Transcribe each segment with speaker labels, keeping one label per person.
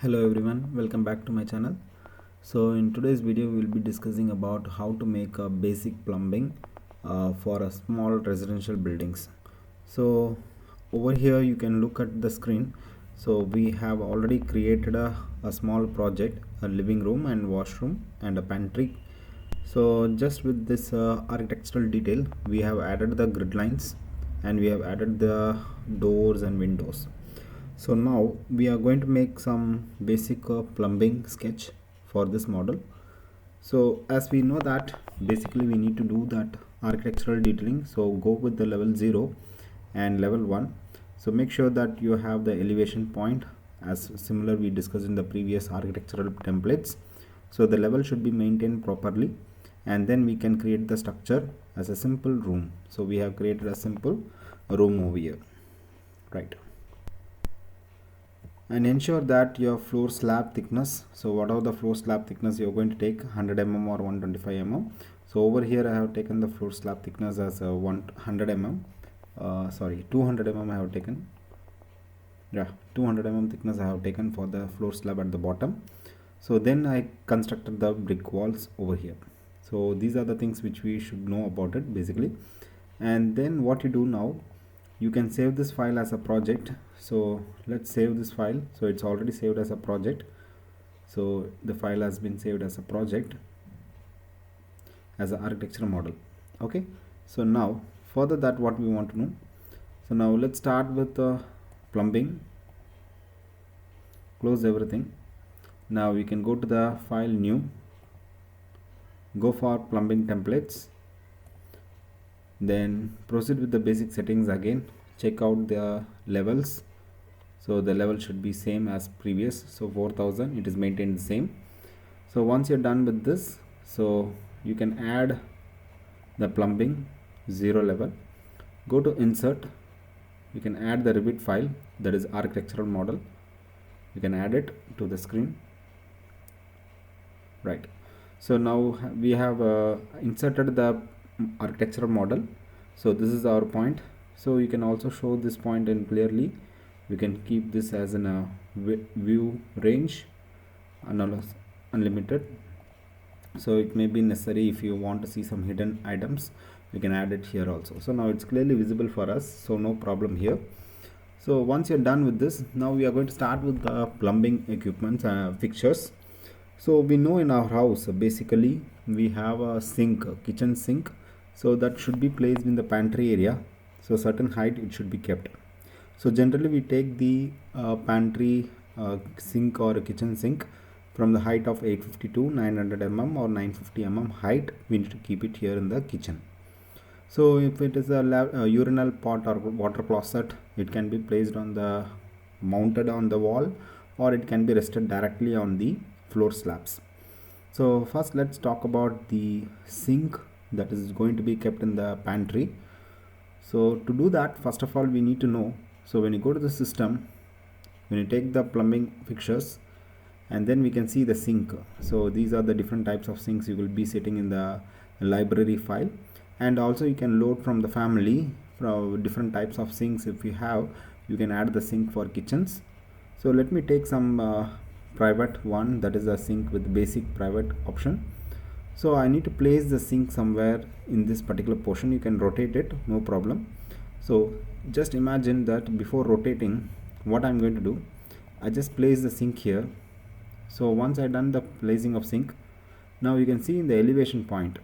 Speaker 1: Hello everyone, welcome back to my channel. So in today's video we will be discussing about how to make a basic plumbing for a small residential buildings. So over here you can look at the screen. So we have already created a small project, a living room and washroom and a pantry. So just with this architectural detail, we have added the grid lines and we have added the doors and windows. So now we are going to make some basic plumbing sketch for this model. So as we know that basically we need to do that architectural detailing, so go with the level 0 and level 1. So make sure that you have the elevation point as similar we discussed in the previous architectural templates. So the level should be maintained properly, and then we can create the structure as a simple room. So we have created a simple room over here, right? And ensure that your floor slab thickness, so whatever the floor slab thickness you're going to take, 100 mm or 125 mm. So over here I have taken the floor slab thickness as 100 mm, 200 mm I have taken. 200 mm thickness I have taken for the floor slab at the bottom. So then I constructed the brick walls over here. So these are the things which we should know about it basically. And then what you do now, you can save this file as a project. So let's save this file. So it's already saved as a project. So the file has been saved as a project as an architectural model. Okay, so now further that what we want to know. So now let's start with plumbing. Close everything. Now we can go to the file, new, go for plumbing templates, then proceed with the basic settings again. Check out the levels. So the level should be same as previous, so 4000, it is maintained the same. So once you're done with this, so you can add the plumbing 0 level. Go to insert, you can add the Revit file, that is architectural model. You can add it to the screen, right? So now we have inserted the architectural model. So this is our point. So you can also show this point in clearly. We can keep this as in a view range unlimited. So it may be necessary if you want to see some hidden items, you can add it here also. So now it's clearly visible for us, so no problem here. So once you're done with this, now we are going to start with the plumbing equipment fixtures. So we know in our house basically we have a sink, a kitchen sink, so that should be placed in the pantry area. So certain height it should be kept. So generally we take the pantry sink or a kitchen sink from the height of 850 to 900 mm or 950 mm height. We need to keep it here in the kitchen. So if it is a urinal pot or water closet, it can be placed on the mounted on the wall, or it can be rested directly on the floor slabs. So first let's talk about the sink that is going to be kept in the pantry. So to do that, first of all we need to know, so when you go to the system, when you take the plumbing fixtures, and then we can see the sink. So these are the different types of sinks you will be sitting in the library file, and also you can load from the family from different types of sinks. If you have, you can add the sink for kitchens. So let me take some private one, that is a sink with basic private option. So I need to place the sink somewhere in this particular portion. You can rotate it, no problem. So just imagine that before rotating, what I'm going to do, I just place the sink here. So once I done the placing of sink, now you can see in the elevation point.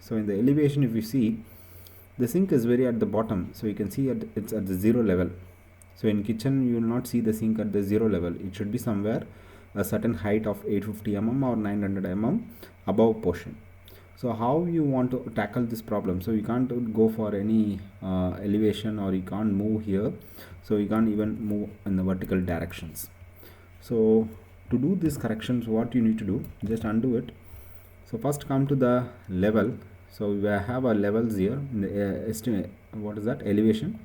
Speaker 1: So in the elevation, if you see, the sink is very at the bottom, so you can see it's at the 0 level. So in kitchen you will not see the sink at the 0 level. It should be somewhere a certain height of 850 mm or 900 mm above portion. So how you want to tackle this problem? So you can't go for any elevation, or you can't move here, so you can't even move in the vertical directions. So to do these corrections, what you need to do, just undo it. So first come to the level. So we have a levels here in the estimate, what is that, elevation.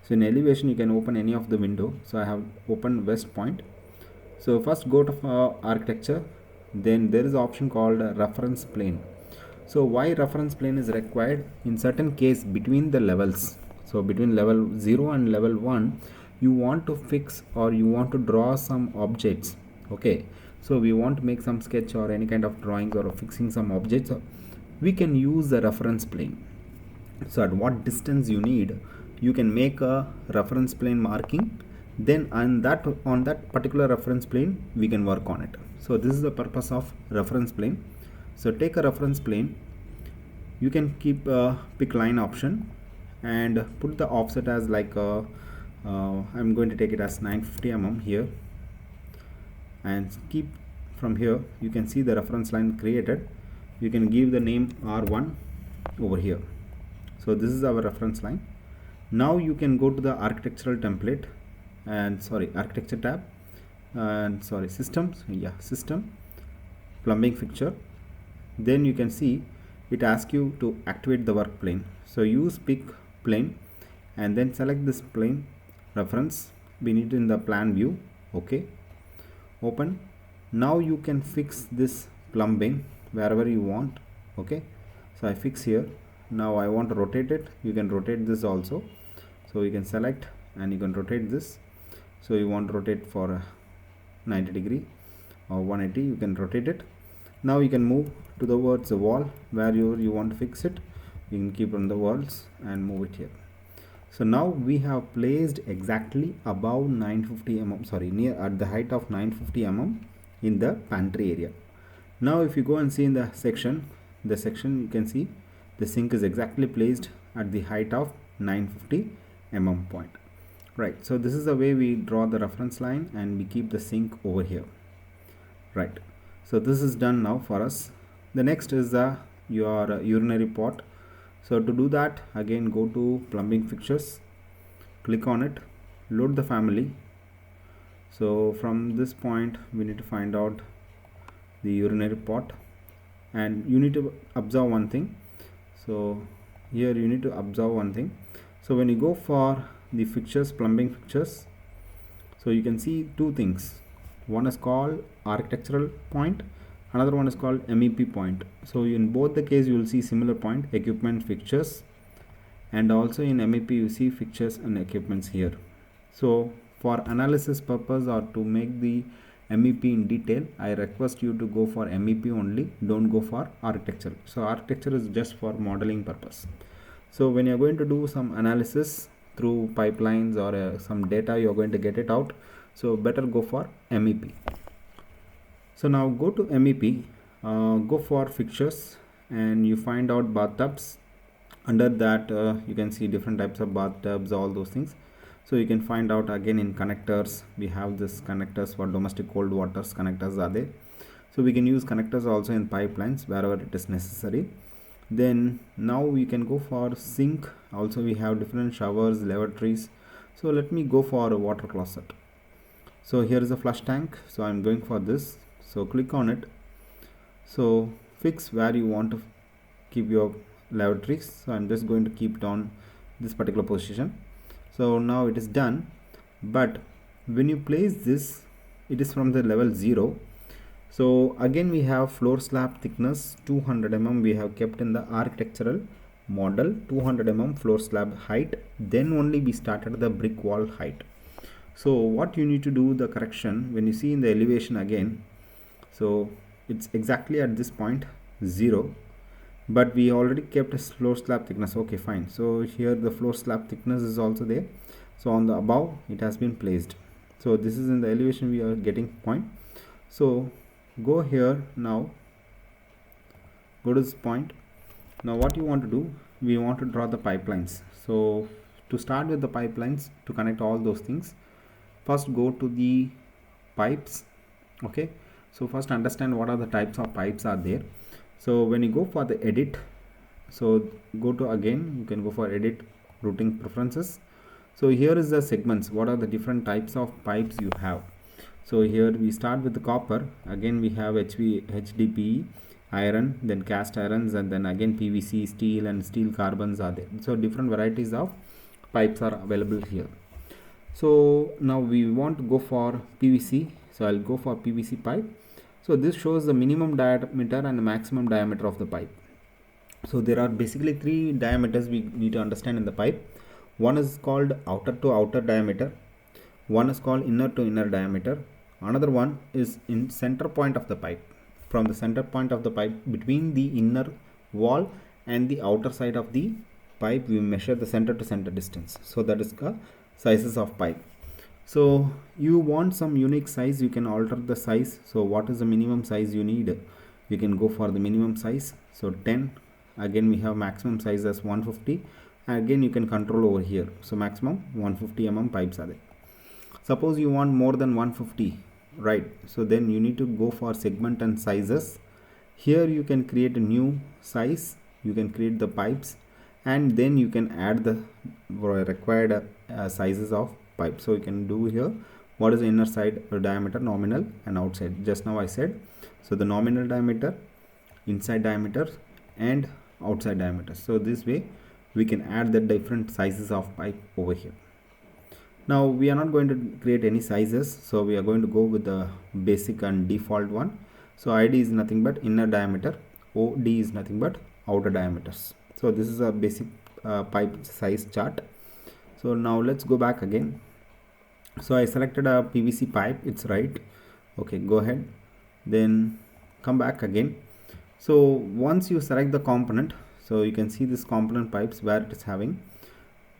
Speaker 1: So in elevation you can open any of the window. So I have opened west point. So first go to architecture, then there is an option called reference plane. So why reference plane is required? In certain case between the levels, so between level 0 and level 1, you want to fix or you want to draw some objects Okay, so we want to make some sketch or any kind of drawings or fixing some objects, we can use the reference plane. So at what distance you need, you can make a reference plane marking, then on that particular reference plane we can work on it. So this is the purpose of reference plane. So take a reference plane, you can keep pick line option and put the offset as like I'm going to take it as 950 mm here, and keep from here. You can see the reference line created. You can give the name R1 over here. So this is our reference line. Now you can go to the architectural template and architecture tab and systems, system, plumbing fixture. Then you can see it asks you to activate the work plane. So use pick plane and then select this plane reference beneath in the plan view. Okay, open. Now you can fix this plumbing wherever you want. Okay, so I fix here. Now I want to rotate it. You can rotate this also. So you can select and you can rotate this. So you want to rotate for 90 degree or 180, you can rotate it. Now you can move to the towards the wall where you want to fix it. You can keep on the walls and move it here. So now we have placed exactly above 950 mm, near at the height of 950 mm in the pantry area. Now if you go and see in the section you can see the sink is exactly placed at the height of 950 mm point. Right, so this is the way we draw the reference line and we keep the sink over here. Right, so this is done now for us. The next is your urinary pot. So to do that, again go to plumbing fixtures, click on it, load the family. So from this point we need to find out the urinary pot, and you need to observe one thing. So here you need to observe one thing. So when you go for the fixtures, plumbing fixtures, so you can see two things. One is called architectural point, another one is called MEP point. So in both the case you will see similar point, equipment fixtures, and also in MEP you see fixtures and equipments here. So for analysis purpose or to make the MEP in detail, I request you to go for MEP only, don't go for architecture. So architecture is just for modeling purpose. So when you are going to do some analysis through pipelines or some data, you are going to get it out, so better go for MEP. So now go to MEP, go for fixtures, and you find out bathtubs. Under that you can see different types of bathtubs, all those things. So you can find out again in connectors, we have this connectors for domestic cold waters, connectors are there. So we can use connectors also in pipelines wherever it is necessary. Then now we can go for sink. Also we have different showers, lavatories. So let me go for a water closet. So here is a flush tank, so I'm going for this. So click on it. So fix where you want to keep your lavatories. So I'm just going to keep it on this particular position. So now it is done, but when you place this, it is from the level 0. So again we have floor slab thickness 200 mm we have kept in the architectural model, 200 mm floor slab height, then only we started the brick wall height. So what you need to do the correction when you see in the elevation again, so it's exactly at this point 0, but we already kept a floor slab thickness. Okay, fine. So here the floor slab thickness is also there. So on the above it has been placed. So this is in the elevation we are getting point. So go here now, go to this point. Now what you want to do, we want to draw the pipelines. So to start with the pipelines, to connect all those things, first go to the pipes. Okay, so first understand what are the types of pipes are there. So when you go for the edit, so go to again, you can go for edit routing preferences. So here is the segments, what are the different types of pipes you have. So here we start with the copper, again we have HDPE, iron, then cast irons, and then again PVC, steel, and steel carbons are there. So different varieties of pipes are available here. So now we want to go for PVC, so I'll go for PVC pipe. So this shows the minimum diameter and the maximum diameter of the pipe. So there are basically 3 diameters we need to understand in the pipe. One is called outer to outer diameter, one is called inner to inner diameter, Another one is in center point of the pipe. From the center point of the pipe between the inner wall and the outer side of the pipe, we measure the center to center distance. So that is the sizes of pipe. So you want some unique size, you can alter the size. So what is the minimum size you need? You can go for the minimum size. So 10. Again we have maximum size as 150. Again you can control over here. So maximum 150 mm pipes are there. Suppose you want more than 150, right? So then you need to go for segment and sizes. Here you can create a new size, you can create the pipes, and then you can add the required sizes of pipe. So you can do here what is the inner side diameter, nominal, and outside. Just now I said, so the nominal diameter, inside diameter, and outside diameter. So this way we can add the different sizes of pipe over here. Now we are not going to create any sizes, so we are going to go with the basic and default one. So ID is nothing but inner diameter, OD is nothing but outer diameters. So this is a basic pipe size chart. So now let's go back again. So I selected a PVC pipe, it's right. Okay, go ahead, then come back again. So once you select the component, so you can see this component pipes where it is having.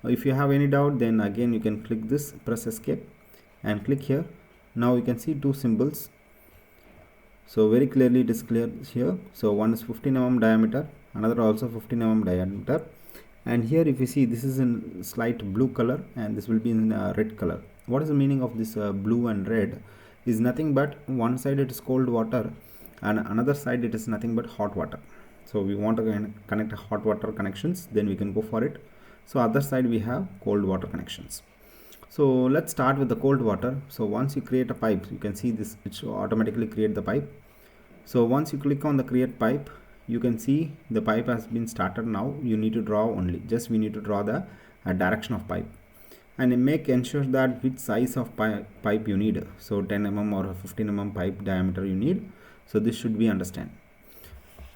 Speaker 1: If you have any doubt, then again you can click this, press escape and click here. Now you can see two symbols. So very clearly it is clear here. So one is 15 mm diameter, another also 15 mm diameter, and here if you see, this is in slight blue color and this will be in red color. What is the meaning of this blue and red? Is nothing but one side it is cold water and another side it is nothing but hot water. So we want to connect hot water connections, then we can go for it. So other side we have cold water connections. So let's start with the cold water. So once you create a pipe, you can see this, it should automatically create the pipe. So once you click on the create pipe, you can see the pipe has been started. Now you need to draw only, just we need to draw the direction of pipe and ensure that which size of pipe you need. So 10 mm or 15 mm pipe diameter you need. So this should be understand.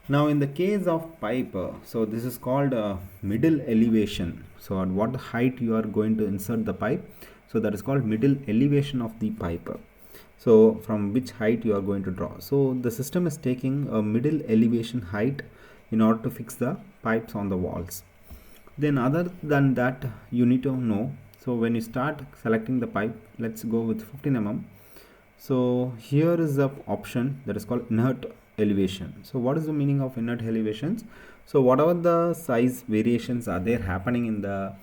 Speaker 1: Now in the case of pipe, so this is called middle elevation. So at what height you are going to insert the pipe, so that is called middle elevation of the pipe. So from which height you are going to draw. So the system is taking a middle elevation height in order to fix the pipes on the walls. Then other than that, you need to know, so when you start selecting the pipe, let's go with 15 mm. So here is the option that is called inert elevation. So what is the meaning of inert elevations? So whatever the size variations are there happening in the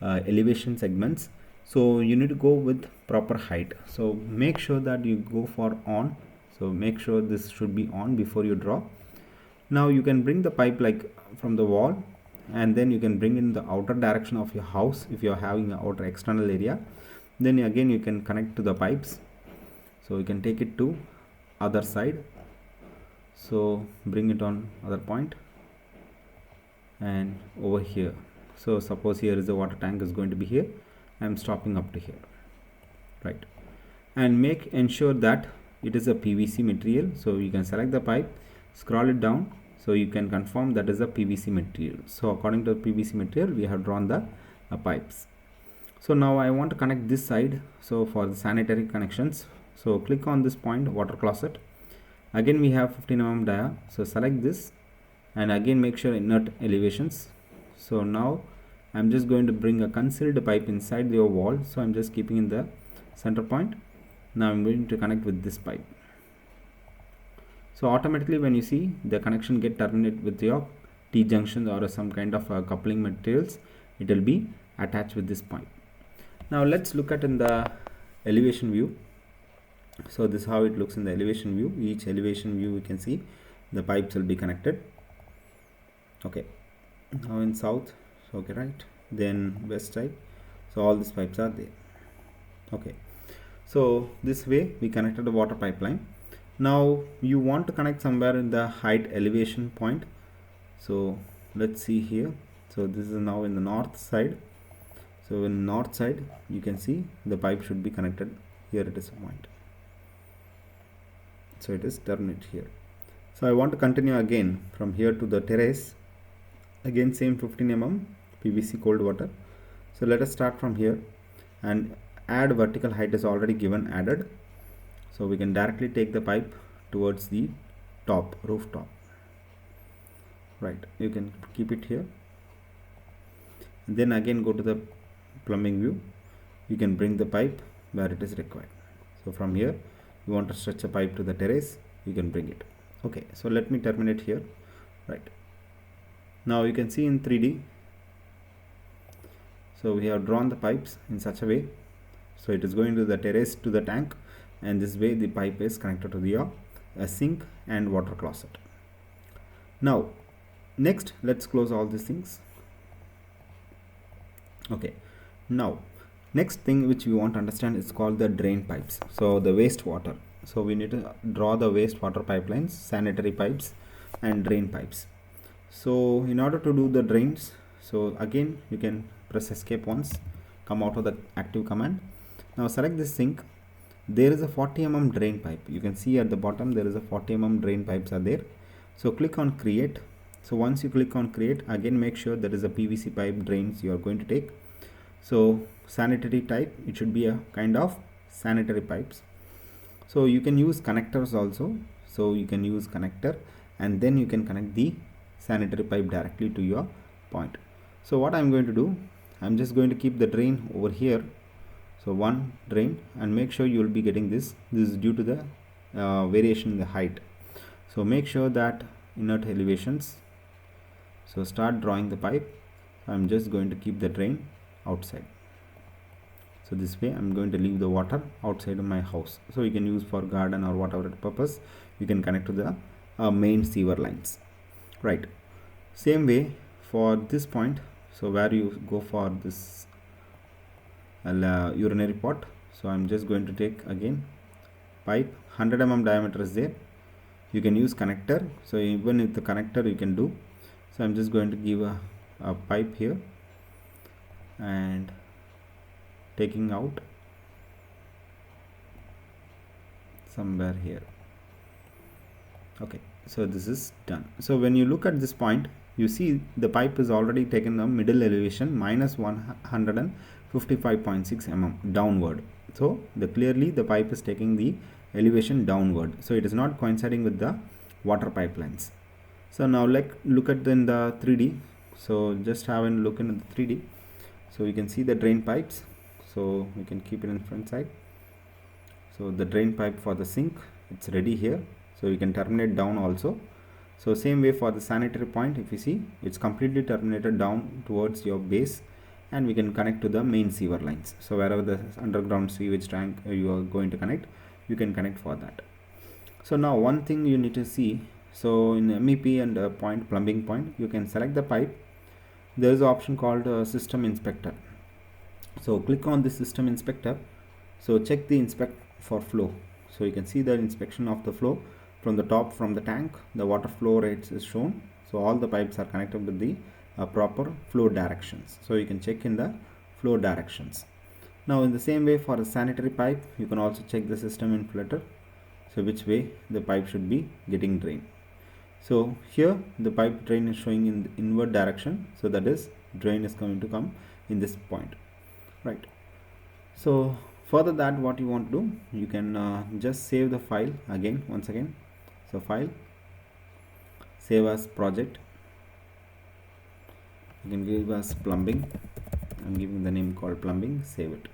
Speaker 1: elevation segments, so you need to go with proper height. So make sure that you go for on. So make sure this should be on before you draw. Now you can bring the pipe like from the wall, and then you can bring in the outer direction of your house if you are having an outer external area. Then again you can connect to the pipes. So you can take it to other side. So bring it on other point and over here. So suppose here is the water tank is going to be here. I am stopping up to here, right? And ensure that it is a PVC material. So you can select the pipe, scroll it down, so you can confirm that is a PVC material. So according to the PVC material, we have drawn the pipes. So now I want to connect this side. So for the sanitary connections, so click on this point, water closet. Again we have 15 mm dia. So select this and again make sure inert elevations. So now I'm just going to bring a concealed pipe inside your wall. So I'm just keeping in the center point. Now I'm going to connect with this pipe. So automatically when you see the connection get terminated with your T-junctions or some kind of coupling materials, it will be attached with this pipe. Now let's look at in the elevation view. So this is how it looks in the elevation view. Each elevation view you can see the pipes will be connected. Okay, now in south, okay, right, then west side, so all these pipes are there. Okay, so this way we connected the water pipeline. Now you want to connect somewhere in the height elevation point. So let's see here. So this is now in the north side. So in north side you can see the pipe should be connected here. It is a point, so it is terminate here. So I want to continue again from here to the terrace. Again same 15 mm PVC cold water. So let us start from here and add vertical height is already given, added. So we can directly take the pipe towards the top, rooftop. Right, you can keep it here. And then again go to the plumbing view. You can bring the pipe where it is required. So from here, you want to stretch a pipe to the terrace, you can bring it. Okay, so let me terminate here. Right, now you can see in 3D. So we have drawn the pipes in such a way, so it is going to the terrace to the tank, and this way the pipe is connected to the sink and water closet. Now next, let's close all these things. Okay, now next thing which we want to understand is called the drain pipes. So the wastewater, so we need to draw the wastewater pipelines, sanitary pipes and drain pipes. So in order to do the drains, so again you can press escape once, come out of the active command. Now select this sink. There is a 40 mm drain pipe. You can see at the bottom there is a 40 mm drain pipes are there. So click on create. So once you click on create, again make sure there is a PVC pipe drains you are going to take. So sanitary type, it should be a kind of sanitary pipes. So you can use connectors also. So you can use connector and then you can connect the sanitary pipe directly to your point. So what I'm going to do, I'm just going to keep the drain over here. So one drain, and make sure you will be getting this. This is due to the variation in the height. So make sure that inert elevations. So start drawing the pipe. I'm just going to keep the drain outside. So this way I'm going to leave the water outside of my house. So you can use for garden or whatever purpose. You can connect to the main sewer lines. Right. Same way for this point. So where you go for this urinary pot. So I'm just going to take again pipe, 100 mm diameter is there. You can use connector. So even with the connector you can do. So I'm just going to give a pipe here and taking out somewhere here. Okay, so this is done. So when you look at this point, you see the pipe is already taken the middle elevation minus 155.6 mm downward. So clearly the pipe is taking the elevation downward. So it is not coinciding with the water pipelines. So now look at in the 3D. So just have a look in the 3D. So you can see the drain pipes. So we can keep it in front side. So the drain pipe for the sink, it's ready here. So you can terminate down also. So same way for the sanitary point, if you see, it's completely terminated down towards your base, and we can connect to the main sewer lines. So wherever the underground sewage tank you are going to connect, you can connect for that. So now one thing you need to see. So in MEP and plumbing point, you can select the pipe. There is an option called system inspector. So click on the system inspector. So check the inspect for flow. So you can see the inspection of the flow from the top, from the tank. The water flow rates is shown. So all the pipes are connected with the proper flow directions. So you can check in the flow directions. Now in the same way for a sanitary pipe, you can also check the system inflator. So which way the pipe should be getting drained. So here the pipe drain is showing in the inward direction. So that is drain is going to come in this point. Right. So further that what you want to do, you can just save the file again once again. So file, save as project. You can give as plumbing. I'm giving the name called plumbing. Save it.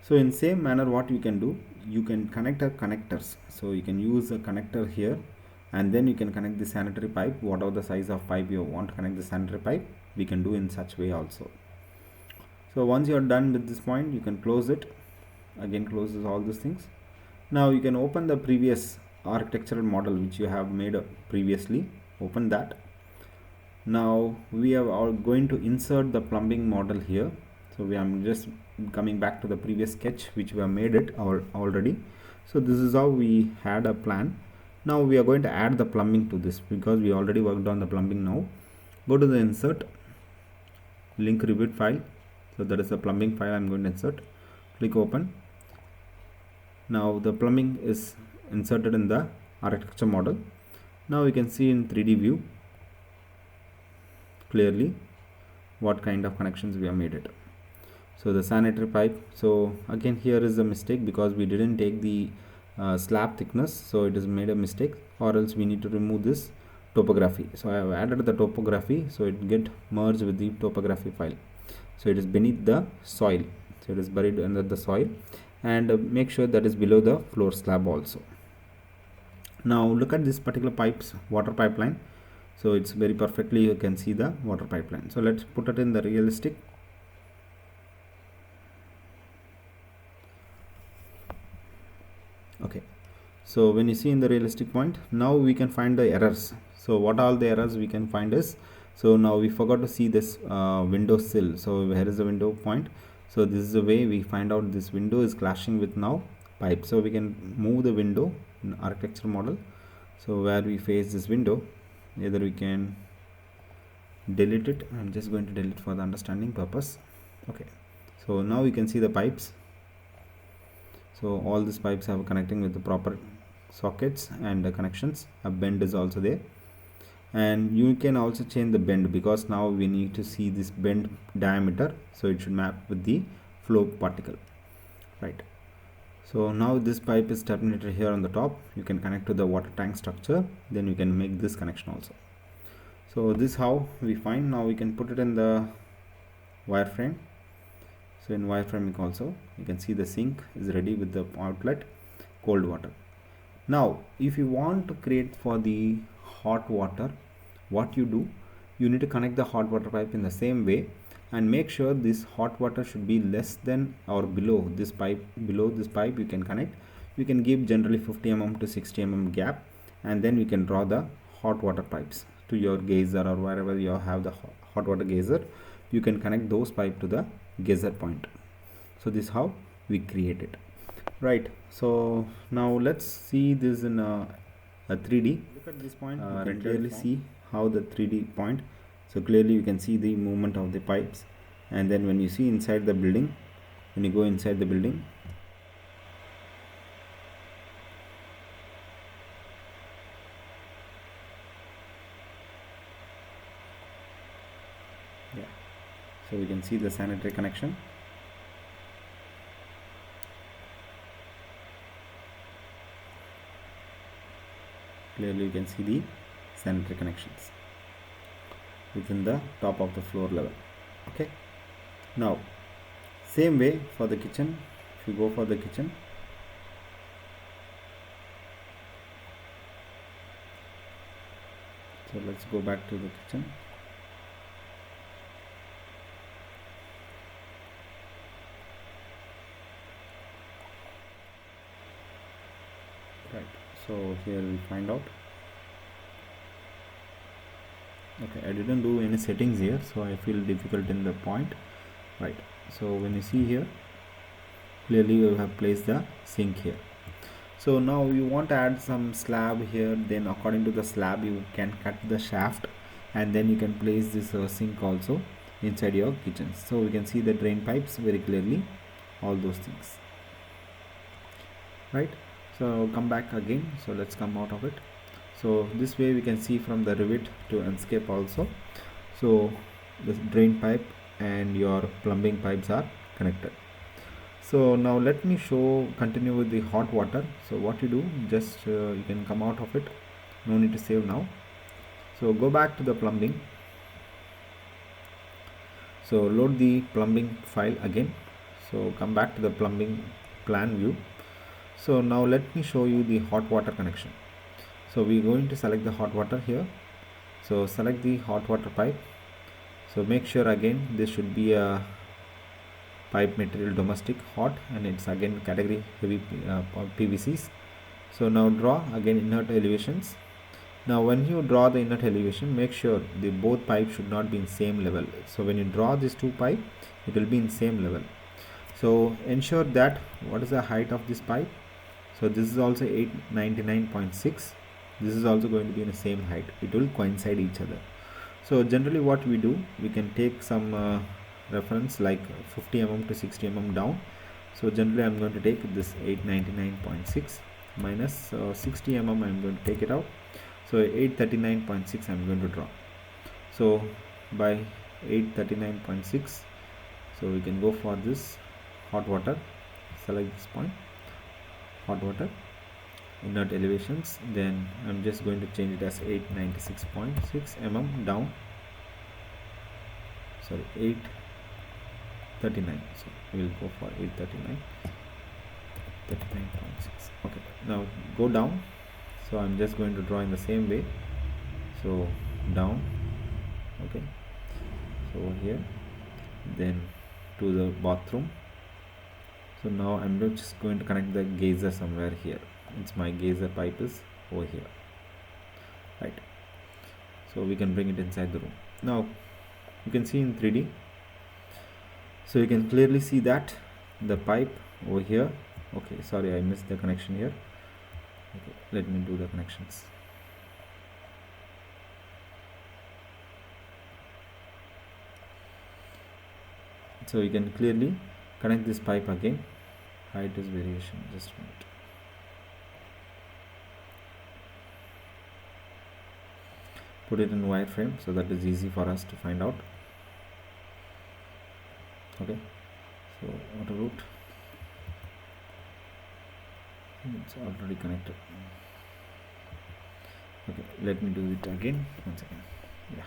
Speaker 1: So in same manner what you can do, you can connect a connectors. So you can use a connector here, and then you can connect the sanitary pipe. Whatever the size of pipe you want to connect the sanitary pipe, we can do in such way also. So once you are done with this point, you can close it. Again closes all these things. Now you can open the previous architectural model which you have made previously. Open that. Now we are going to insert the plumbing model here. So we are just coming back to the previous sketch which we have made it already. So this is how we had a plan. Now we are going to add the plumbing to this because we already worked on the plumbing. Now go to the insert, link Revit file. So that is the plumbing file I'm going to insert. Click open. Now the plumbing is inserted in the architecture model. Now you can see in 3D view clearly what kind of connections we have made it. So the sanitary pipe. So again here is a mistake because we didn't take the slab thickness, so it is made a mistake, or else we need to remove this topography. So I have added the topography, so it get merged with the topography file. So it is beneath the soil, so it is buried under the soil, and make sure that is below the floor slab also. Now look at this particular pipes water pipeline. So it's very perfectly, you can see the water pipeline. So let's put it in the realistic. Okay, so when you see in the realistic point, now we can find the errors. So what all the errors we can find is, so now we forgot to see this window sill. So where is the window point? So this is the way we find out this window is clashing with now pipe. So we can move the window in architecture model. So where we face this window, either we can delete it. I'm just going to delete for the understanding purpose. Okay, so now you can see the pipes. So all these pipes are connecting with the proper sockets and the connections. A bend is also there, and you can also change the bend, because now we need to see this bend diameter, so it should map with the flow particle, right? So now this pipe is terminated here on the top. You can connect to the water tank structure, then you can make this connection also. So this is how we find. Now we can put it in the wireframe. So in wireframe also you can see the sink is ready with the outlet, cold water. Now if you want to create for the hot water, what you do, you need to connect the hot water pipe in the same way, and make sure this hot water should be less than or below this pipe. Below this pipe you can connect, you can give generally 50 mm to 60 mm gap, and then you can draw the hot water pipes to your geyser, or wherever you have the hot water geyser, you can connect those pipe to the geyser point. So this is how we create it, right? So now let's see this in a 3D. Look at this point, you can clearly see how the 3D point. So clearly you can see the movement of the pipes, and then when you see inside the building, when you go inside the building, yeah, so we can see the sanitary connection. Clearly you can see the sanitary connections within the top of the floor level. Okay, now same way for the kitchen. If you go for the kitchen, so let's go back to the kitchen. Right, so here we find out. Okay, I didn't do any settings here, so I feel difficult in the point, right? So when you see here, clearly you have placed the sink here. So now you want to add some slab here, then according to the slab you can cut the shaft, and then you can place this sink also inside your kitchen. So we can see the drain pipes very clearly, all those things, right? So come back again, so let's come out of it. So this way we can see from the Revit to Enscape also. So the drain pipe and your plumbing pipes are connected. So now let me continue with the hot water. So what you do, just you can come out of it, no need to save now. So go back to the plumbing. So load the plumbing file again. So come back to the plumbing plan view. So now let me show you the hot water connection. So we're going to select the hot water here. So select the hot water pipe. So make sure again this should be a pipe material domestic hot, and it's again category heavy PVCs. So now draw again inert elevations. Now when you draw the inert elevation, make sure the both pipes should not be in same level. So when you draw these two pipe, it will be in same level. So ensure that what is the height of this pipe. So this is also 899.6. This is also going to be in the same height. It will coincide each other. So generally what we do, we can take some reference like 50 mm to 60 mm down. So generally I'm going to take this 899.6 minus 60 mm. I'm going to take it out. So 839.6 I'm going to draw. So by 839.6, so we can go for this hot water. Select this point, hot water. inert elevations, then I'm just going to change it as 896.6 mm down, sorry, 839, so we'll go for 839, 39.6. okay, now go down. So I'm just going to draw in the same way, so down, okay, so over here, then to the bathroom. So now I'm just going to connect the geyser somewhere here. It's my geyser pipe is over here, right? So we can bring it inside the room. Now you can see in 3D, so you can clearly see that the pipe over here. Okay, sorry, I missed the connection here. Okay, let me do the connections. So you can clearly connect this pipe again. Height is variation, just a minute. Put it in wireframe so that is easy for us to find out. Okay, so auto route, it's already connected. Okay, let me do it again once again. Yeah,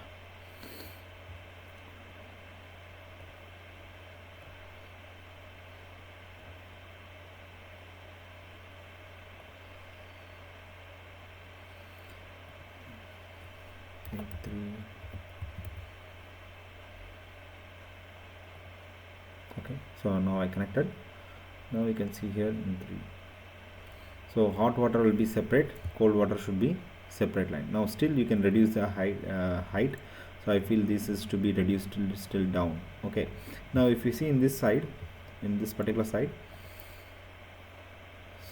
Speaker 1: okay, so now I connected. Now you can see here in 3. So hot water will be separate, cold water should be separate line. Now still you can reduce the height. So I feel this is to be reduced still down. Okay, now if you see in this side, in this particular side,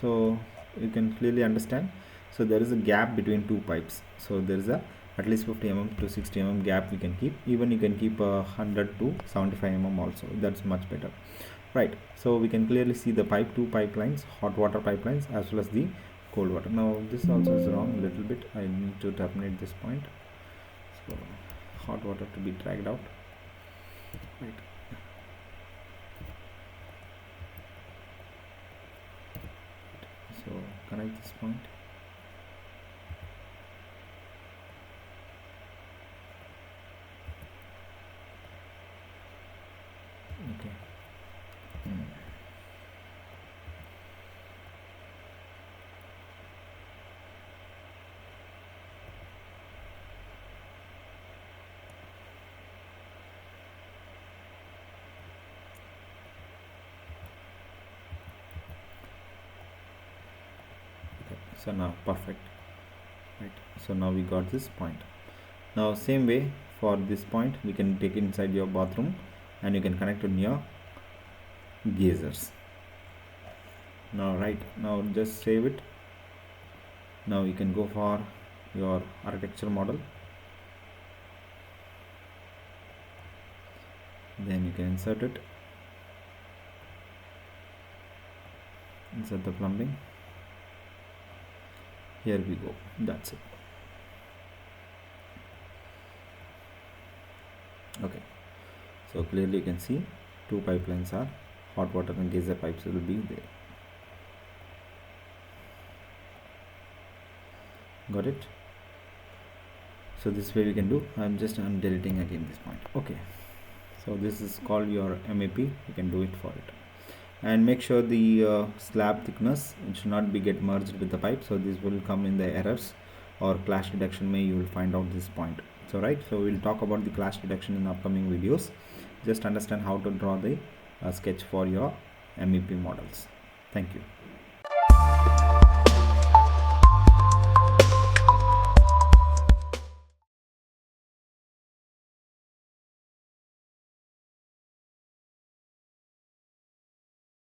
Speaker 1: so you can clearly understand. So there is a gap between two pipes. So there is a at least 50 mm to 60 mm gap we can keep. Even you can keep 100 to 75 mm also. That's much better, right? So we can clearly see the two pipelines, hot water pipelines as well as the cold water. Now this also is wrong a little bit. I need to terminate this point. So hot water to be dragged out, right? So connect this point. Okay. So now perfect, right? So now we got this point. Now same way for this point we can take it inside your bathroom and you can connect to your geysers. Now right, now just save it. Now you can go for your architecture model, then you can insert it, insert the plumbing. Here we go, that's it. Okay, so clearly you can see two pipelines are hot water and geyser pipes will be there. Got it? So this way we can do. I'm just deleting again this point. Okay, so this is called your MAP. You can do it for it, and make sure the slab thickness, it should not be get merged with the pipe. So this will come in the errors or clash detection may you will find out this point. So right, so we'll talk about the clash detection in upcoming videos. Just understand how to draw the sketch for your MEP models. Thank you.